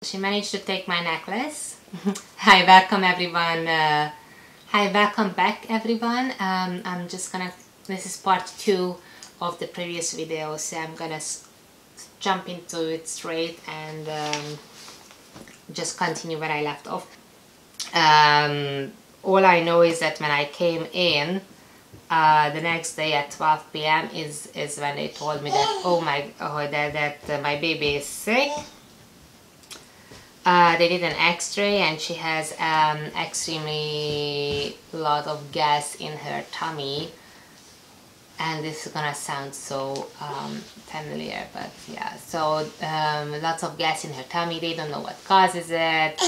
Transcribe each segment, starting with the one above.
she managed to take my necklace. Hi, welcome everyone. Hi, welcome back everyone. I'm just gonna, this is part 2 of the previous video, so I'm gonna jump into it straight and just continue where I left off. All I know is that when I came in the next day at 12 p.m. is when they told me that that my baby is sick. They did an x-ray and she has extremely lot of gas in her tummy, and this is gonna sound so familiar, but yeah, so lots of gas in her tummy. They don't know what causes it.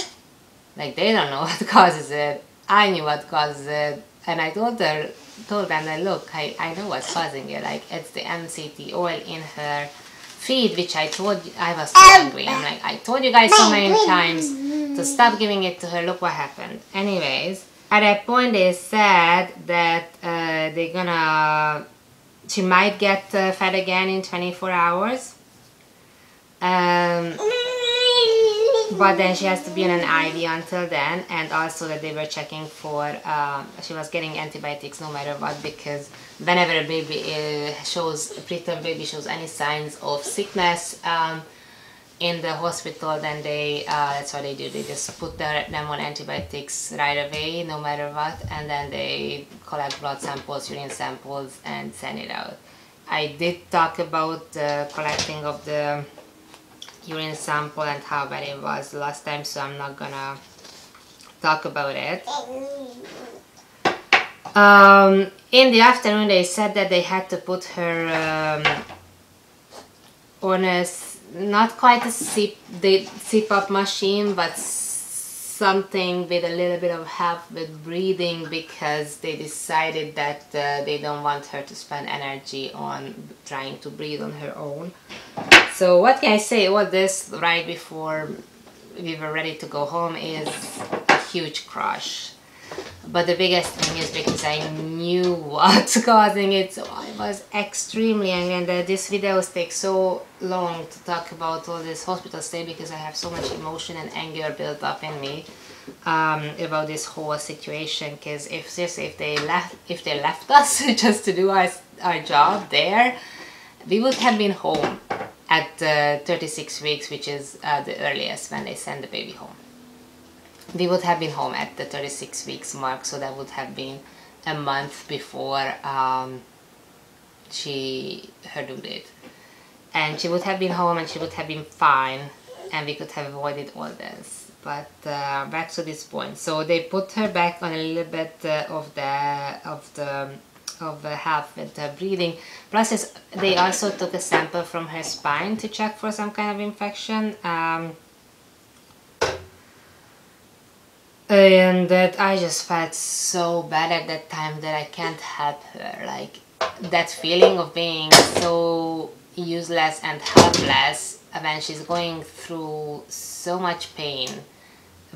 Like, they don't know what causes it. I knew what causes it, and I told them that, look, I know what's causing it. Like, it's the MCT oil in her feed, which I told you. I was so angry. I'm like, I told you guys so many times to stop giving it to her. Look what happened. Anyways, at that point they said that she might get fed again in 24 hours. But then she has to be on an IV until then, and also that they were checking for, she was getting antibiotics no matter what, because whenever a baby preterm baby shows any signs of sickness in the hospital, then that's what they do. They just put them on antibiotics right away, no matter what, and then they collect blood samples, urine samples, and send it out. I did talk about the collecting of the urine sample and how bad it was last time, so I'm not gonna talk about it. In the afternoon they said that they had to put her on a, not quite a CPAP machine, but something with a little bit of help with breathing, because they decided that they don't want her to spend energy on trying to breathe on her own. So what can I say? All this right before we were ready to go home is a huge crush. But the biggest thing is because I knew what's causing it, so I was extremely angry. And this videos take so long to talk about all this hospital stay, because I have so much emotion and anger built up in me about this whole situation. Because if they left us just to do our job there, we would have been home at 36 weeks, which is the earliest when they send the baby home. We would have been home at the 36 weeks mark, so that would have been a month before her due date. And she would have been home and she would have been fine, and we could have avoided all this. But back to this point. So they put her back on a little bit of help with the breathing. Plus, they also took a sample from her spine to check for some kind of infection. And that I just felt so bad at that time that I can't help her. Like, that feeling of being so useless and helpless when she's going through so much pain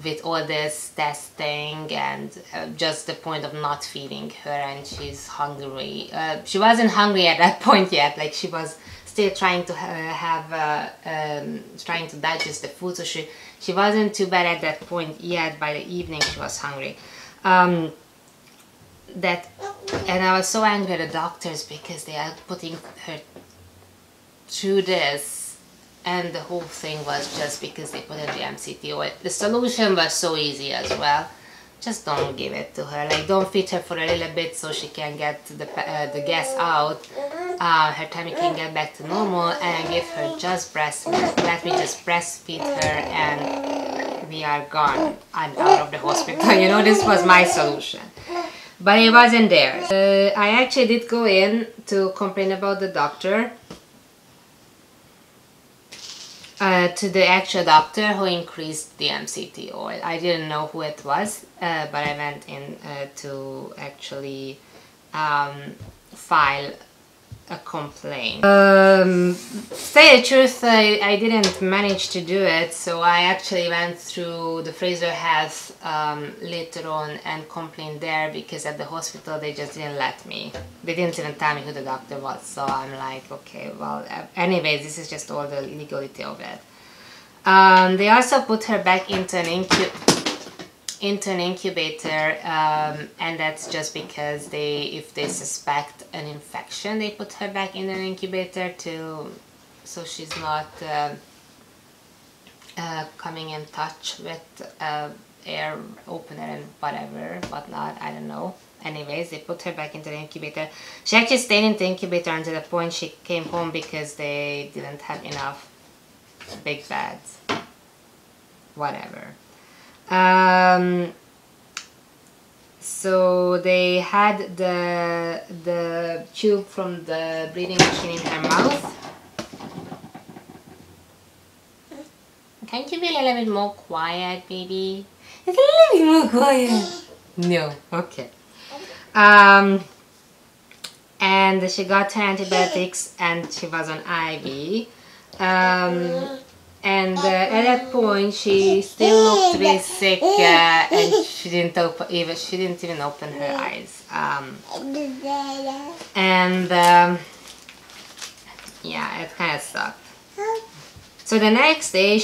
with all this testing, and just the point of not feeding her, and she's hungry. She wasn't hungry at that point yet, like she was still trying to trying to digest the food, so she wasn't too bad at that point yet. By the evening she was hungry. And I was so angry at the doctors because they are putting her through this. And the whole thing was just because they put in the MCT oil. The solution was so easy as well. Just don't give it to her. Like, don't feed her for a little bit so she can get the gas out. Her tummy can get back to normal, and give her just breast milk. Let me just breastfeed her and we are gone. I'm out of the hospital. You know, this was my solution. But it wasn't there. I actually did go in to complain about the doctor. To the actual doctor who increased the MCT oil. I didn't know who it was, but I went in to actually file a complaint. Say the truth, I didn't manage to do it, so I actually went through the Fraser Health later on and complained there, because at the hospital they just didn't let me. They didn't even tell me who the doctor was, so I'm like, okay, well, anyways, this is just all the legality of it. They also put her back into an incubator, and that's just because if they suspect an infection, they put her back in an incubator so she's not coming in touch with air opener and whatnot, I don't know. Anyways, they put her back into the incubator. She actually stayed in the incubator until the point she came home because they didn't have enough big beds. Whatever. So they had the tube from the breathing machine in her mouth. Can't you be a little bit more quiet, baby? It's a little bit more quiet. No, okay. And she got her antibiotics and she was on IV. And at that point she still looked really sick, and she didn't even open her eyes. Yeah, it kind of sucked. So the next day,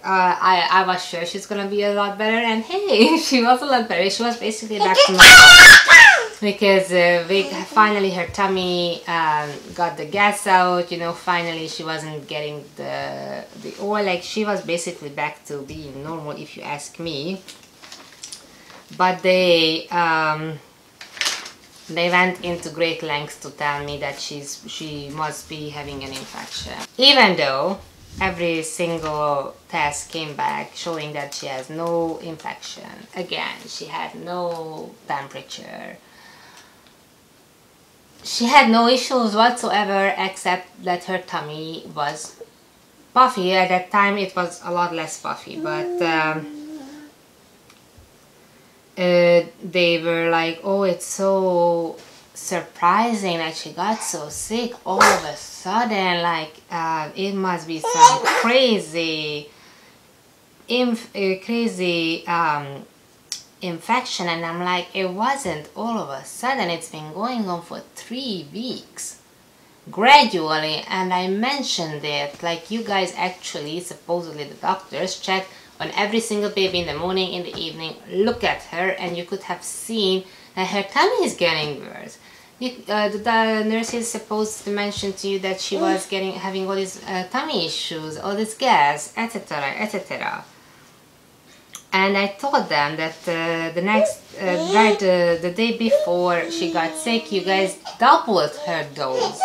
I was sure she's gonna be a lot better, and hey, she was a lot better. She was basically back to normal because finally her tummy got the gas out. You know, finally she wasn't getting the oil. Like, she was basically back to being normal, if you ask me. But they went into great lengths to tell me that she must be having an infection, even though every single test came back showing that she has no infection. Again, she had no temperature. She had no issues whatsoever, except that her tummy was puffy. At that time it was a lot less puffy, but they were like, oh, it's so surprising that she got so sick all of a sudden, like it must be some crazy infection. And I'm like, it wasn't all of a sudden, it's been going on for 3 weeks gradually. And I mentioned it, like, you guys actually, supposedly the doctors, check on every single baby in the morning, in the evening, look at her, and you could have seen that her tummy is getting worse. The nurse is supposed to mention to you that she was having all these tummy issues, all this gas, etc., etc. And I told them that the day before she got sick, you guys doubled her dose.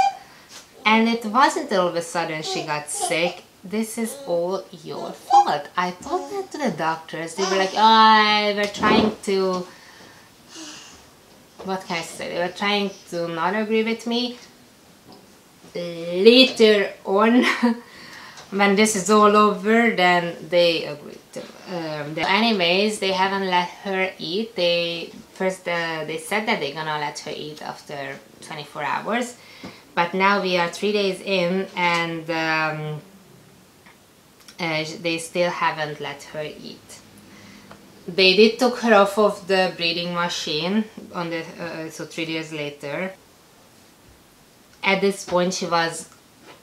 And it wasn't all of a sudden she got sick. This is all your fault. I told that to the doctors. They were like, oh, we're trying to... What can I say? They were trying to not agree with me. Later on, when this is all over, then they agreed to. Anyways, they haven't let her eat. They said that they're gonna let her eat after 24 hours. But now we are 3 days in, and they still haven't let her eat. They did took her off of the breathing machine on the so 3 days later. At this point, she was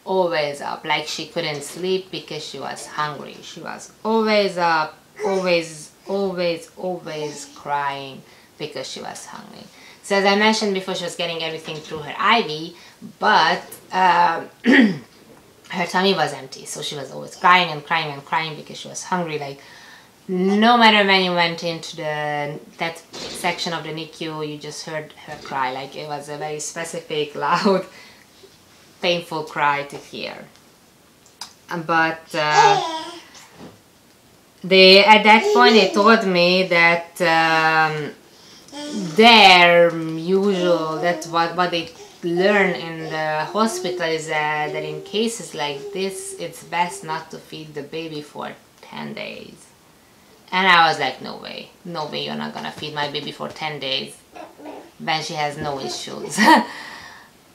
always up, like she couldn't sleep because she was hungry. She was always up, always crying because she was hungry. So as I mentioned before, she was getting everything through her IV, but her tummy was empty, so she was always crying and crying and crying because she was hungry. Like, no matter when you went into that section of the NICU, you just heard her cry. Like, it was a very specific, loud, painful cry to hear. But at that point they told me that their usual, that's what they learn in the hospital, is that in cases like this, it's best not to feed the baby for 10 days. And I was like, no way, you're not gonna feed my baby for 10 days when she has no issues.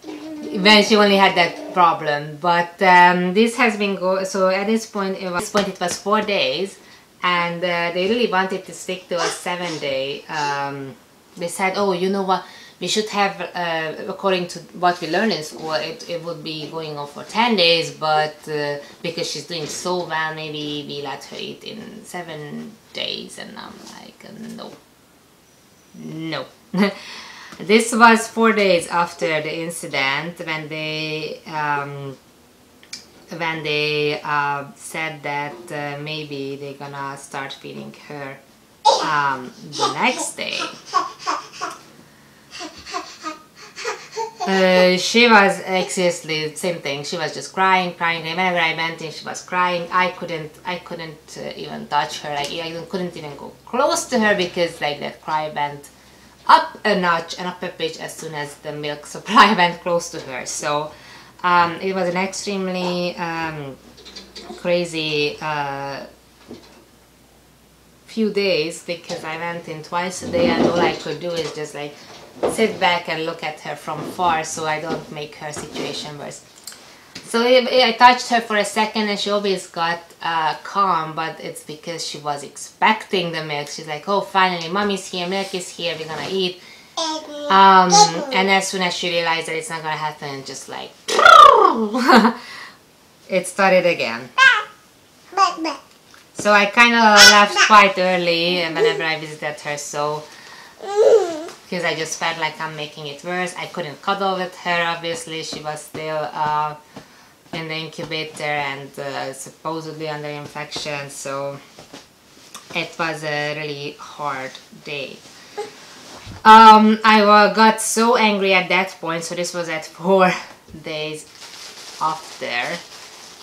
When she only had that problem. But this has been so at this point it was 4 days, and they really wanted to stick to a 7-day. They said, oh, you know what, we should have, according to what we learned in school, it would be going on for 10 days, but because she's doing so well, maybe we let her eat in 7 days, and I'm like, no. No. This was 4 days after the incident when they said that maybe they're gonna start feeding her the next day. She was seriously same thing. She was just crying. Whenever I went in, she was crying. I couldn't even touch her. Like I couldn't even go close to her because like that cry went up a notch and up a pitch as soon as the milk supply went close to her. So it was an extremely crazy few days because I went in twice a day and all I could do is just like sit back and look at her from far so I don't make her situation worse. So I touched her for a second and she always got calm, but it's because she was expecting the milk. She's like, oh, finally, mommy's here, milk is here, we're gonna eat. And as soon as she realized that it's not gonna happen, just like, it started again. So I kind of left quite early whenever I visited her, so because I just felt like I'm making it worse. I couldn't cuddle with her, obviously. She was still in the incubator and supposedly under infection, so it was a really hard day. I got so angry at that point, so this was at 4 days after.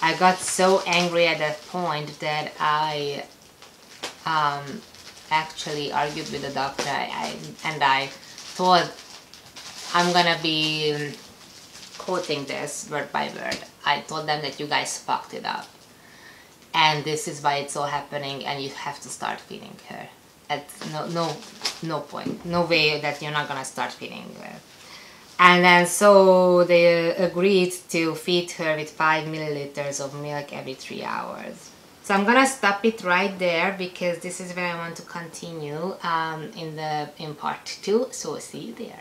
I got so angry at that point that I actually argued with the doctor and I thought I'm gonna be quoting this word by word. I told them that you guys fucked it up and this is why it's all happening and you have to start feeding her. At no point, no way that you're not gonna start feeding her. And then so they agreed to feed her with 5 milliliters of milk every 3 hours. So I'm gonna stop it right there because this is where I want to continue in part 2. So see you there.